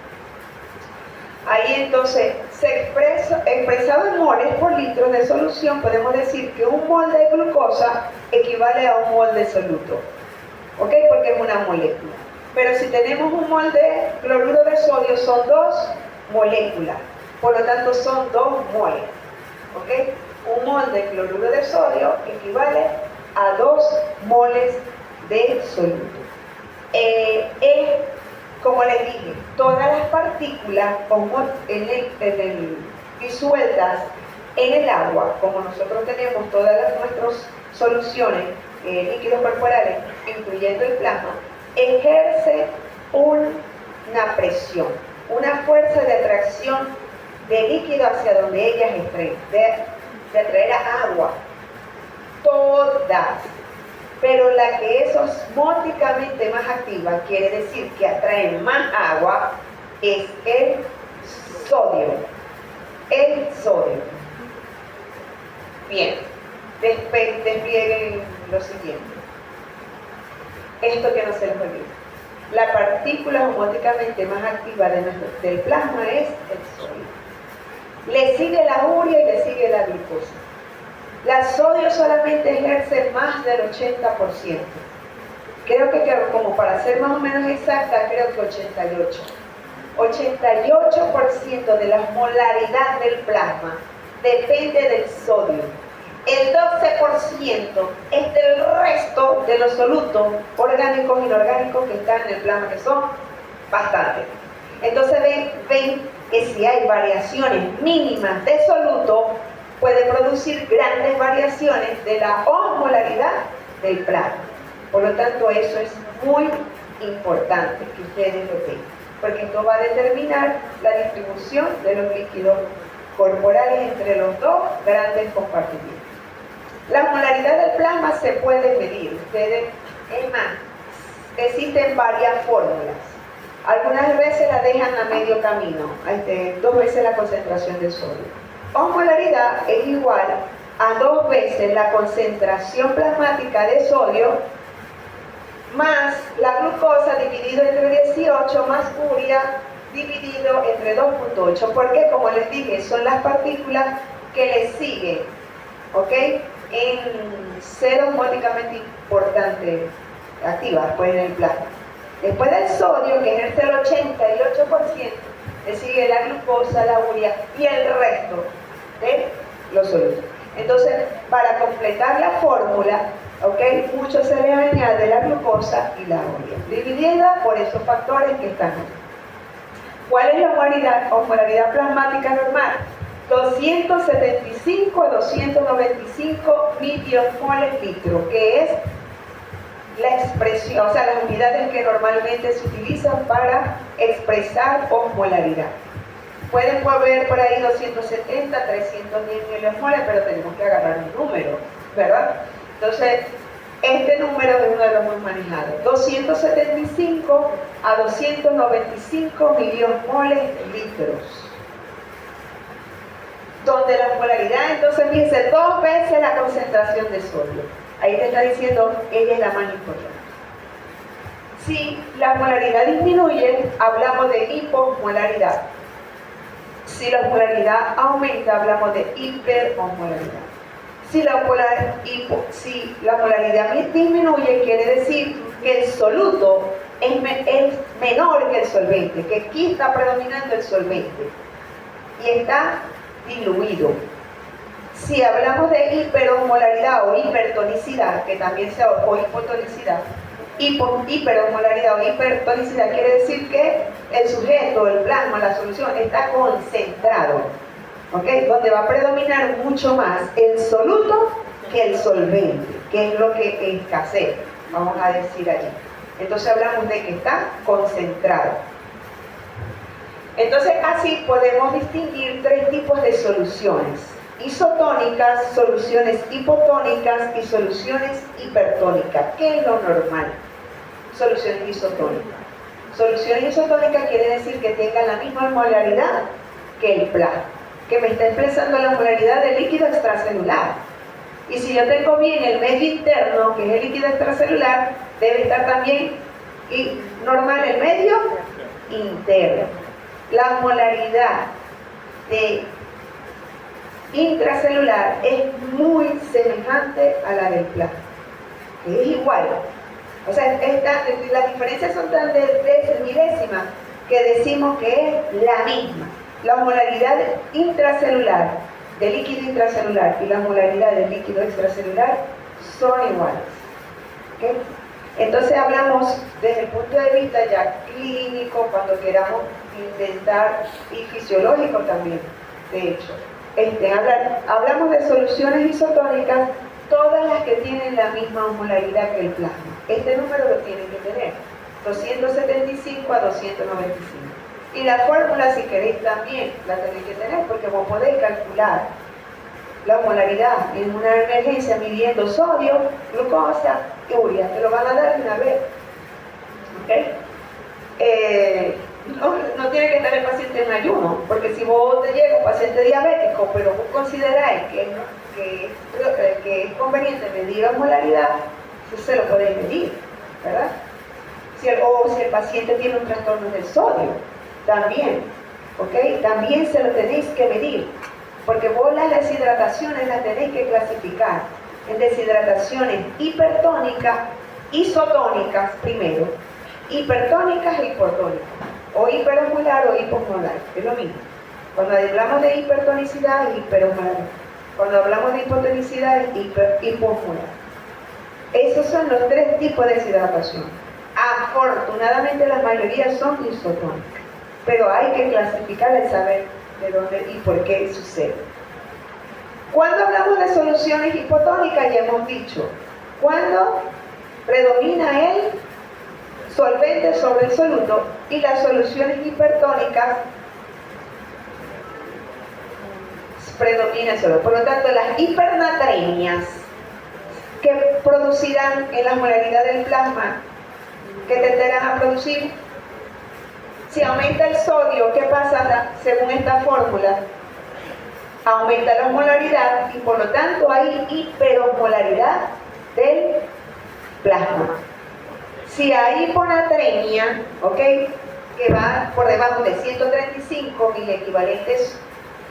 Ahí entonces, expresado en moles por litro de solución, podemos decir que un mol de glucosa equivale a un mol de soluto, ¿ok? Porque es una molécula. Pero si tenemos un mol de cloruro de sodio, son 2 moléculas, por lo tanto son 2 moles, ¿ok? Un mol de cloruro de sodio equivale a 2 moles de soluto. Como les dije, todas las partículas disueltas en el agua, como nosotros tenemos todas nuestras soluciones, líquidos corporales, incluyendo el plasma, ejerce una presión, una fuerza de atracción de líquido hacia donde ellas estén, de atraer a agua. Todas. Pero la que es osmóticamente más activa, quiere decir que atrae más agua, es el sodio. El sodio. Bien, desplieguen lo siguiente. Esto que no se les olvide. La partícula osmóticamente más activa del plasma es el sodio. Le sigue la urea y le sigue la glucosa. La sodio solamente ejerce más del 80%. Creo que como para ser más o menos exacta, creo que 88. 88% de la osmolaridad del plasma depende del sodio. El 12% es del resto de los solutos orgánicos e inorgánicos que están en el plasma, que son bastantes. Entonces ven que si hay variaciones mínimas de soluto, puede producir grandes variaciones de la osmolaridad del plasma. Por lo tanto, eso es muy importante que ustedes lo tengan. porque esto va a determinar la distribución de los líquidos corporales entre los dos grandes compartimientos. La molaridad del plasma se puede medir. Es más, existen varias fórmulas. Algunas veces la dejan a medio camino, 2 veces la concentración de sodio. Osmolaridad es igual a 2 veces la concentración plasmática de sodio más la glucosa dividido entre 18 más urea dividido entre 2.8, porque como les dije, son las partículas que le siguen, ¿ok? En cero módicamente importantes activas pues, en el plasma. Después del sodio, que ejerce el 88%, le sigue la glucosa, la urea y el resto de los sólidos. Entonces, para completar la fórmula, ¿ok? Mucho se le añade la glucosa y la urea, dividida por esos factores que están aquí. ¿Cuál es la osmolaridad plasmática normal? 275 a 295 miliosmoles litro, que es la expresión, o sea, las unidades que normalmente se utilizan para expresar osmolaridad. Pueden ver por ahí 270, 310 miliosmoles, pero tenemos que agarrar un número, ¿verdad? Entonces, este número es uno de los más manejados. 275 a 295 miliosmoles litros. Donde la osmolaridad, entonces, fíjense, 2 veces la concentración de sodio. Ahí te está diciendo, ella es la más importante. Si la osmolaridad disminuye, hablamos de hiposmolaridad. Si la osmolaridad aumenta, hablamos de hiperosmolaridad. Si la osmolaridad disminuye, quiere decir que el soluto es menor que el solvente, que aquí está predominando el solvente y está diluido. Si hablamos de hiperosmolaridad o hipertonicidad, que también sea o hipotonicidad, hiperosmolaridad o hipertonicidad quiere decir que el sujeto, el plasma, la solución está concentrado, ¿okay? Donde va a predominar mucho más el soluto que el solvente, que es lo que escasea, vamos a decir allí. Entonces hablamos de que está concentrado. Entonces así podemos distinguir 3 tipos de soluciones: isotónicas, soluciones hipotónicas y soluciones hipertónicas. ¿Qué es lo normal? Soluciones isotónicas. Soluciones isotónicas quiere decir que tengan la misma molaridad que el plasma, que me está expresando la molaridad del líquido extracelular. Y si yo tengo bien el medio interno, que es el líquido extracelular, debe estar también normal el medio interno. La molaridad de intracelular es muy semejante a la del plasma, que es igual. O sea, las diferencias son tan de milésimas que decimos que es la misma. La molaridad intracelular del líquido intracelular y la molaridad del líquido extracelular son iguales. ¿Okay? Entonces hablamos desde el punto de vista ya clínico, cuando queramos intentar, y fisiológico también, de hecho. Hablamos de soluciones isotónicas, todas las que tienen la misma osmolaridad que el plasma. Este número lo tienen que tener, 275 a 295. Y la fórmula, si queréis, también la tenéis que tener, porque vos podéis calcular la osmolaridad en una emergencia midiendo sodio, glucosa y urea. Te lo van a dar de una vez. ¿Okay? No tiene que estar el paciente en ayuno, porque si vos te llega un paciente diabético, pero vos consideráis que es conveniente medir la osmolaridad, se lo podéis medir, ¿verdad? Si el paciente tiene un trastorno del sodio, también, ¿ok? También se lo tenéis que medir, porque vos las deshidrataciones las tenéis que clasificar en deshidrataciones hipertónicas, isotónicas primero, hipertónicas e hipotónicas, o hiperosmolar o hiposmolar, es lo mismo. Cuando hablamos de hipertonicidad es hiperosmolar, cuando hablamos de hipotonicidad es hiposmolar. Esos son los 3 tipos de deshidratación. Afortunadamente la mayoría son isotónicas, pero hay que clasificar y saber de dónde y por qué sucede. Cuando hablamos de soluciones hipotónicas, ya hemos dicho, cuando predomina el solvente sobre el soluto, y las soluciones hipertónicas predominan sobre. Por lo tanto, las hipernatremias que producirán en la molaridad del plasma, que tenderán a producir, si aumenta el sodio, ¿qué pasa según esta fórmula? Aumenta la osmolaridad y por lo tanto hay hiperosmolaridad del plasma. Si hay hiponatremia, ¿ok?, que va por debajo de 135 mil equivalentes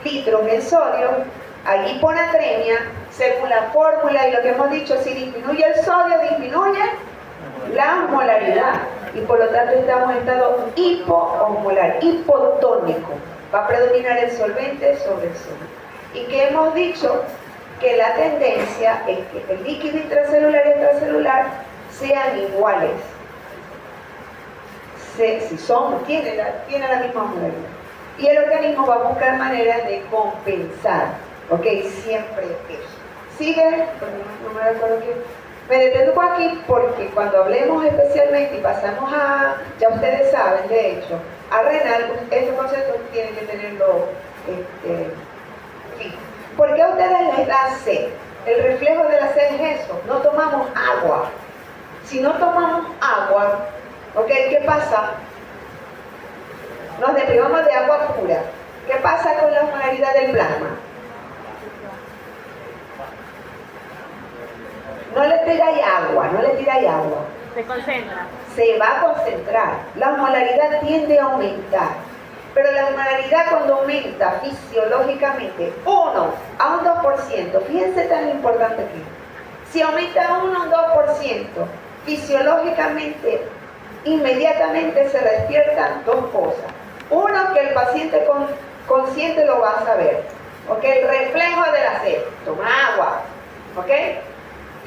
litros en sodio, hay hiponatremia, según la fórmula y lo que hemos dicho, si disminuye el sodio, disminuye la osmolaridad y por lo tanto estamos en estado hipoosmolar, hipotónico. Va a predominar el solvente sobre el sólido. Y que hemos dicho que la tendencia es que el líquido intracelular y extracelular sean iguales. Si tiene la misma osmolaridad. Y el organismo va a buscar maneras de compensar. ¿Ok? Siempre eso. ¿Sigue? No me acuerdo qué. Me detengo aquí porque cuando hablemos especialmente y pasamos a, ya ustedes saben, de hecho, a renal, estos conceptos tienen que tenerlo fijo. ¿Por qué a ustedes les da sed? El reflejo de la sed es eso, no tomamos agua. Si no tomamos agua, ¿ok? ¿Qué pasa? Nos deprivamos de agua pura. ¿Qué pasa con la osmolaridad del plasma? No le tiráis agua, Se concentra. Se va a concentrar. La osmolaridad tiende a aumentar. Pero la osmolaridad cuando aumenta fisiológicamente 1 a un 2%, fíjense tan importante aquí. Si aumenta 1 a un 2%, fisiológicamente, inmediatamente se despiertan dos cosas. Uno, que el paciente consciente lo va a saber. ¿Ok? El reflejo de la sed. Toma agua. ¿Ok?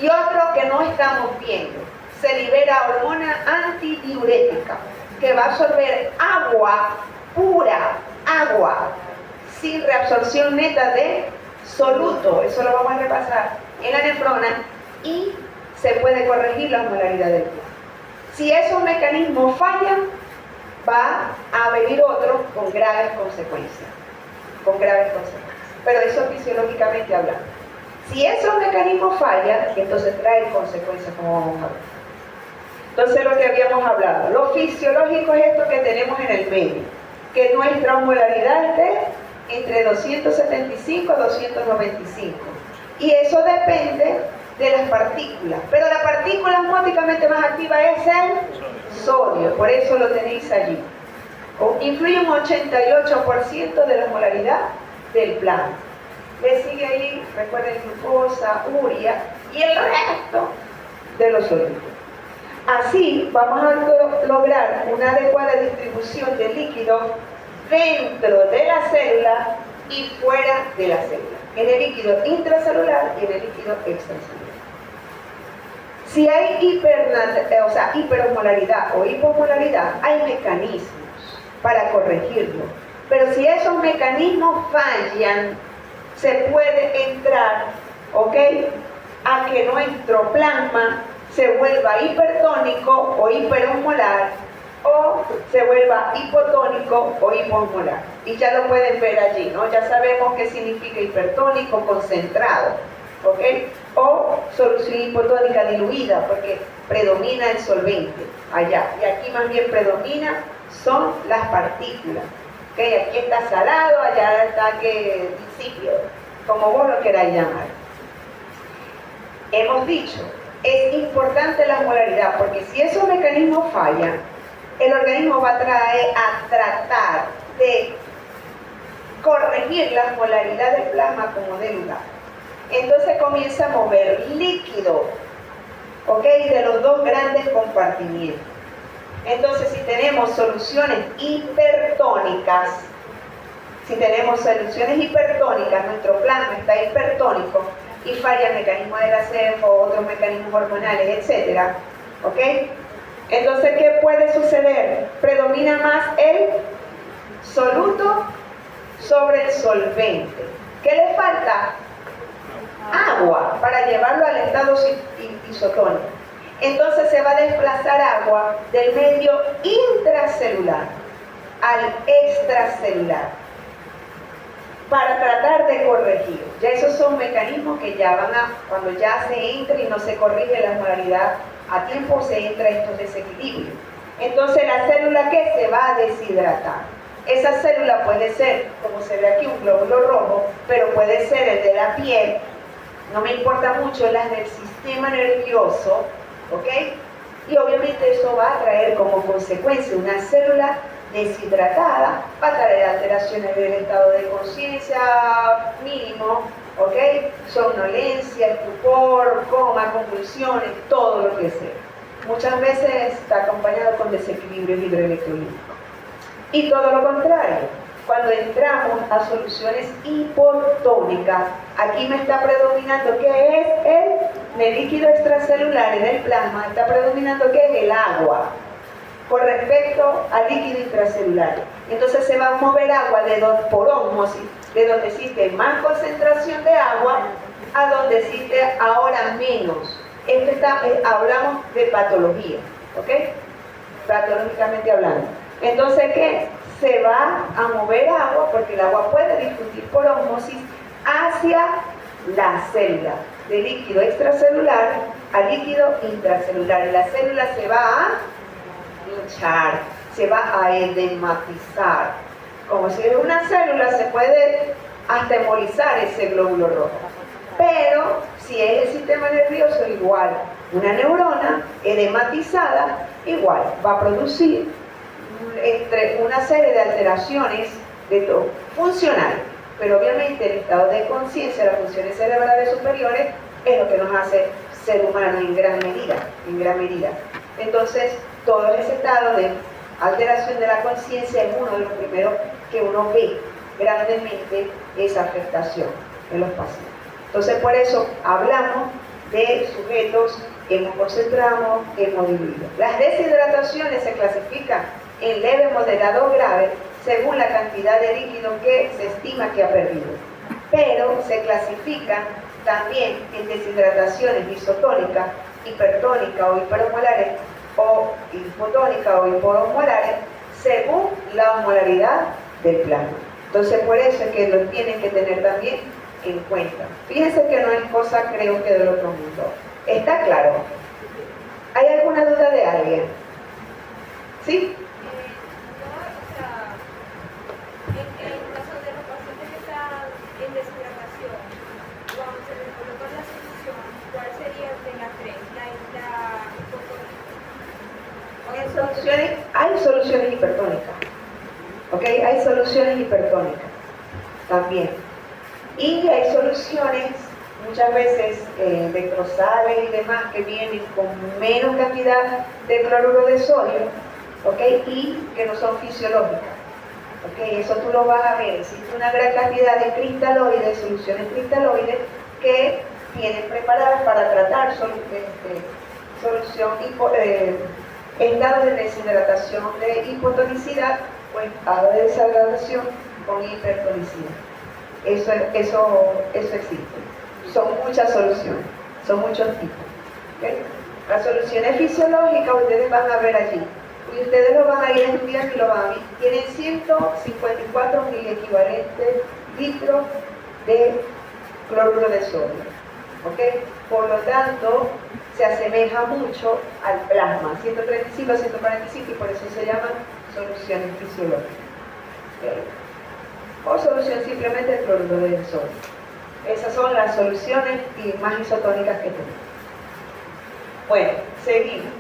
Y otro que no estamos viendo, se libera hormona antidiurética que va a absorber agua pura, agua, sin reabsorción neta de soluto. Eso lo vamos a repasar en la nefrona y se puede corregir la osmolaridad del plasma. Si esos mecanismos fallan, va a venir otro con graves consecuencias. Pero eso fisiológicamente hablando. Si esos mecanismos fallan, entonces trae consecuencias, como vamos a ver. Entonces, lo que habíamos hablado, lo fisiológico es esto que tenemos en el medio, que nuestra osmolaridad esté entre 275 y 295. Y eso depende de las partículas. Pero la partícula osmóticamente más activa es el sodio, por eso lo tenéis allí. Influye un 88% de la osmolaridad del plasma. Le sigue ahí, recuerden, glucosa, urea y el resto de los sólidos. Así vamos a lograr una adecuada distribución de líquido dentro de la célula y fuera de la célula, en el líquido intracelular y en el líquido extracelular. Si hay hiperosmolaridad o hiposmolaridad, hay mecanismos para corregirlo. Pero si esos mecanismos fallan, se puede entrar, ¿ok?, a que nuestro plasma se vuelva hipertónico o hiperosmolar, o se vuelva hipotónico o hiposmolar. Y ya lo pueden ver allí, ¿no? Ya sabemos qué significa hipertónico, concentrado, ¿ok? O solución hipotónica diluida, porque predomina el solvente allá. Y aquí más bien predomina son las partículas. ¿Okay? Aquí está salado, allá está que insípido, como vos lo queráis llamar. Hemos dicho, es importante la osmolaridad, porque si esos mecanismos fallan, el organismo va a tratar de corregir la osmolaridad del plasma como de lugar. Entonces comienza a mover líquido, ¿ok?, de los dos grandes compartimientos. Entonces, si tenemos soluciones hipertónicas, nuestro plasma está hipertónico y falla el mecanismo de la CEF o otros mecanismos hormonales, etc. ¿Ok? Entonces, ¿qué puede suceder? Predomina más el soluto sobre el solvente. ¿Qué le falta? Agua, para llevarlo al estado isotónico. Entonces se va a desplazar agua del medio intracelular al extracelular para tratar de corregir. Ya esos son mecanismos que ya van a, cuando ya se entra y no se corrige la osmolaridad a tiempo, se entra estos desequilibrios. Entonces la célula que se va a deshidratar. Esa célula puede ser, como se ve aquí, un glóbulo rojo, pero puede ser el de la piel, no me importa mucho, las del sistema nervioso, ¿ok? Y obviamente eso va a traer como consecuencia una célula deshidratada, va a traer alteraciones del estado de conciencia mínimo, ¿ok? Somnolencia, estupor, coma, convulsiones, todo lo que sea. Muchas veces está acompañado con desequilibrios hidroelectrolíticos. Y todo lo contrario, cuando entramos a soluciones hipotónicas, aquí me está predominando ¿qué es? El líquido extracelular en el plasma, está predominando ¿qué es? El agua, con respecto al líquido intracelular. Entonces se va a mover agua por ósmosis, de donde existe más concentración de agua a donde existe ahora menos. Hablamos de patología, ¿ok? Patológicamente hablando. Entonces, ¿qué? Se va a mover agua, porque el agua puede difundir por ósmosis hacia la célula, de líquido extracelular a líquido intracelular. Y la célula se va a hinchar, se va a edematizar. Como si una célula se puede hasta embolizar ese glóbulo rojo. Pero si es el sistema nervioso, igual, una neurona edematizada, igual, va a producir una serie de alteraciones funcionales, pero obviamente el estado de conciencia, las funciones cerebrales superiores, es lo que nos hace ser humano en gran medida. Entonces, todo ese estado de alteración de la conciencia es uno de los primeros que uno ve grandemente esa afectación en los pacientes. Entonces, por eso hablamos de sujetos hemoconcentramos, hemodiluidos. Las deshidrataciones se clasifican en leve, moderado o grave según la cantidad de líquido que se estima que ha perdido. Pero se clasifican también en deshidrataciones isotónicas, hipertónicas o hiperosmolares o hipotónicas o hiperosmolares según la osmolaridad del plasma. Entonces por eso es que lo tienen que tener también en cuenta. Fíjense que no es cosa creo que del otro mundo. ¿Está claro? ¿Hay alguna duda de alguien? ¿Sí? En el caso de los pacientes que están en deshidratación, cuando se les coloca la solución, ¿cuál sería de las tres? Hay soluciones hipertónicas. ¿Ok? Hay soluciones hipertónicas también. Y hay soluciones, muchas veces electrosales y demás, que vienen con menos cantidad de cloruro de sodio, ¿ok? Y que no son fisiológicas. Okay, eso tú lo vas a ver. Existe una gran cantidad de cristaloides, soluciones cristaloides que tienen preparadas para tratar estados de deshidratación de hipotonicidad o estado de deshidratación con hipertonicidad. Eso existe. Son muchas soluciones, son muchos tipos. ¿Okay? Las soluciones fisiológicas ustedes van a ver allí. Y ustedes lo van a ir estudiando y lo van a ver. Tienen 154 miliequivalentes litros de cloruro de sodio. ¿Okay? Por lo tanto, se asemeja mucho al plasma, 135 a 145, y por eso se llaman soluciones fisiológicas. ¿Okay? O solución simplemente de cloruro de sodio. Esas son las soluciones más isotónicas que tenemos. Bueno, seguimos.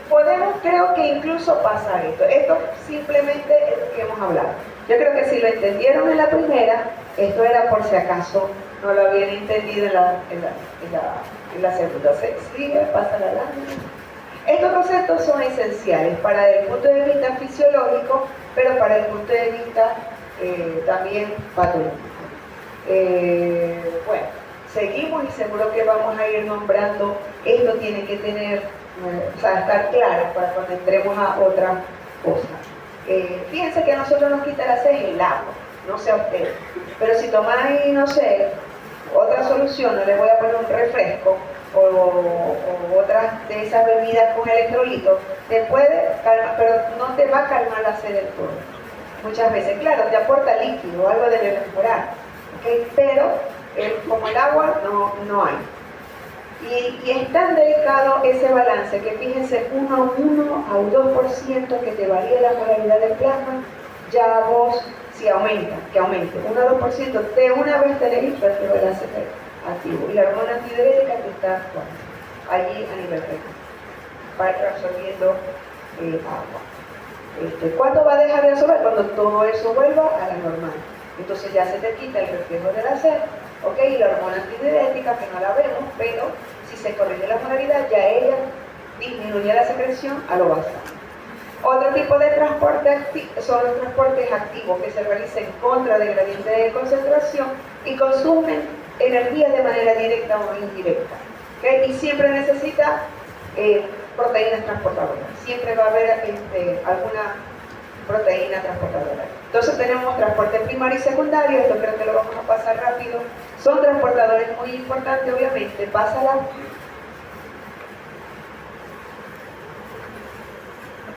Pues creo que incluso pasar esto. Esto simplemente es lo que hemos hablado. Yo creo que si lo entendieron en la primera, esto era por si acaso no lo habían entendido en la segunda. Sigue, pasa la lámina. Estos conceptos son esenciales para el punto de vista fisiológico, pero para el punto de vista también patológico. Bueno, seguimos y seguro que vamos a ir nombrando. Esto tiene que tener, estar claro para cuando entremos a otra cosa. Fíjense que a nosotros nos quita la sed el agua, no sé a ustedes, pero si tomáis, no sé, otra solución, no les voy a poner un refresco, o otras de esas bebidas con electrolitos, te puede calmar, pero no te va a calmar la sed del todo. Muchas veces, claro, te aporta líquido, algo debe mejorar, ¿okay? Pero como el agua no hay. Y es tan delicado ese balance que fíjense, 1 a 1 a un 2% que te varíe la polaridad del plasma, ya vos, si aumenta, que aumente, 1 a 2%, de una vez tenés el balance activo. Y la hormona antidiurética que está actuando allí a nivel renal, va absorbiendo agua. ¿Cuándo va a dejar de absorber? Cuando todo eso vuelva a la normal. Entonces ya se te quita el reflejo de la sed, ¿ok? Y la hormona antidiurética, que no la vemos, pero si se corrige la polaridad, ya ella disminuye la secreción a lo basal. Otro tipo de transporte son los transportes activos que se realizan en contra del gradiente de concentración y consumen energía de manera directa o indirecta. ¿Okay? Y siempre necesita proteínas transportadoras. Siempre va a haber alguna proteína transportadora. Entonces tenemos transporte primario y secundario, esto creo que lo vamos a pasar rápido. Son transportadores muy importantes, obviamente. Pasa